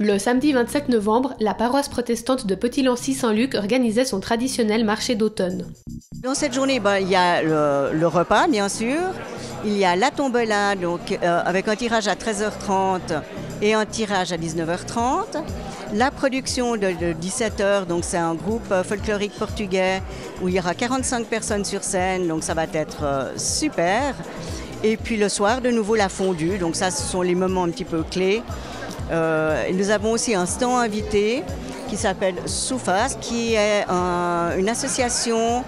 Le samedi 27 novembre, la paroisse protestante de Petit-Lancy-Saint-Luc organisait son traditionnel marché d'automne. Dans cette journée, il y a le repas, bien sûr. Il y a la tombola, donc, avec un tirage à 13h30 et un tirage à 19h30. La production de 17h, donc c'est un groupe folklorique portugais où il y aura 45 personnes sur scène, donc ça va être super. Et puis le soir, de nouveau la fondue, donc ça ce sont les moments un petit peu clés. Nous avons aussi un stand invité qui s'appelle Soufas, qui est une association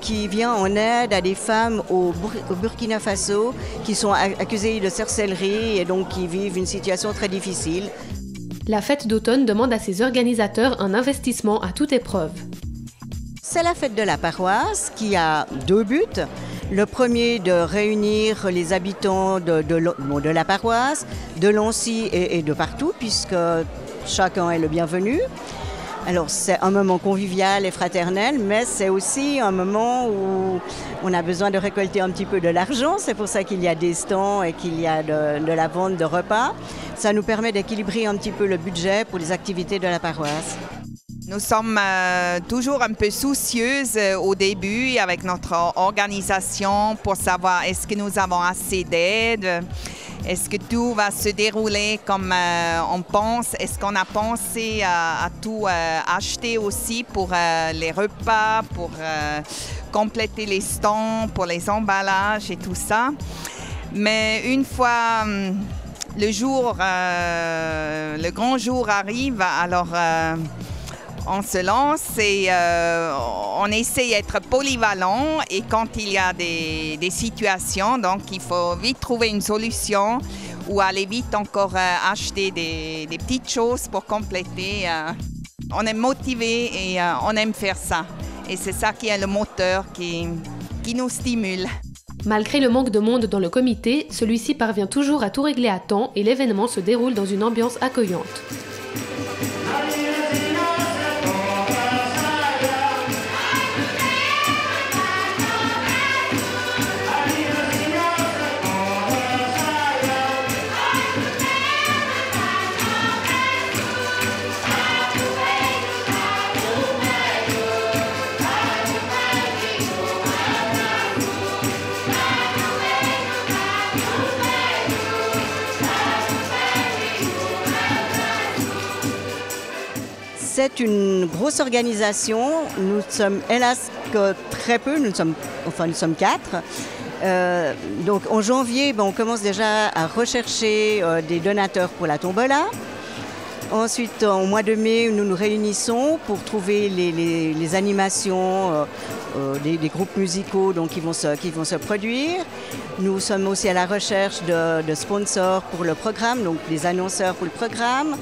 qui vient en aide à des femmes au Burkina Faso qui sont accusées de sorcellerie et donc qui vivent une situation très difficile. La fête d'automne demande à ses organisateurs un investissement à toute épreuve. C'est la fête de la paroisse qui a deux buts. Le premier, de réunir les habitants de la paroisse, de Lancy et de partout, puisque chacun est le bienvenu. Alors c'est un moment convivial et fraternel, mais c'est aussi un moment où on a besoin de récolter un petit peu de l'argent. C'est pour ça qu'il y a des stands et qu'il y a de la vente de repas. Ça nous permet d'équilibrer un petit peu le budget pour les activités de la paroisse. Nous sommes toujours un peu soucieuses au début avec notre organisation pour savoir est-ce que nous avons assez d'aide, est-ce que tout va se dérouler comme on pense, est-ce qu'on a pensé à tout acheter aussi pour les repas, pour compléter les stands, pour les emballages et tout ça. Mais une fois le grand jour arrive, alors on se lance et on essaie d'être polyvalent et quand il y a des situations, donc il faut vite trouver une solution ou aller vite encore acheter des petites choses pour compléter. On est motivé et on aime faire ça. Et c'est ça qui est le moteur qui nous stimule. Malgré le manque de monde dans le comité, celui-ci parvient toujours à tout régler à temps et l'événement se déroule dans une ambiance accueillante. C'est une grosse organisation. Nous sommes hélas que très peu, nous sommes 4. Donc en janvier, on commence déjà à rechercher des donateurs pour la tombola. Ensuite, au mois de mai, nous nous réunissons pour trouver les animations des groupes musicaux donc, qui vont se produire. Nous sommes aussi à la recherche de sponsors pour le programme, donc des annonceurs pour le programme.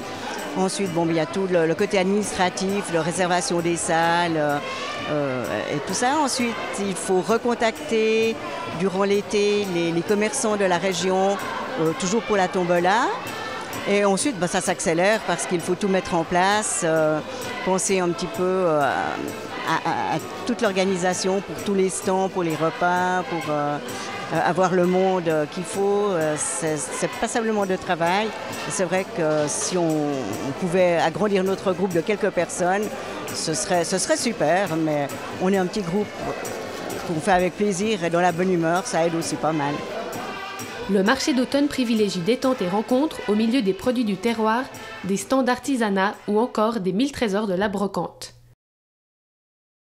Ensuite, il y a tout le côté administratif, la réservation des salles et tout ça. Ensuite, il faut recontacter durant l'été les commerçants de la région, toujours pour la tombola. Et ensuite, ça s'accélère parce qu'il faut tout mettre en place, penser un petit peu à toute l'organisation pour tous les stands, pour les repas, pour avoir le monde qu'il faut. C'est passablement de travail. C'est vrai que si on pouvait agrandir notre groupe de quelques personnes, ce serait super, mais on est un petit groupe qu'on fait avec plaisir et dans la bonne humeur, ça aide aussi pas mal. Le marché d'automne privilégie détente et rencontres au milieu des produits du terroir, des stands d'artisanat ou encore des 1000 trésors de la brocante.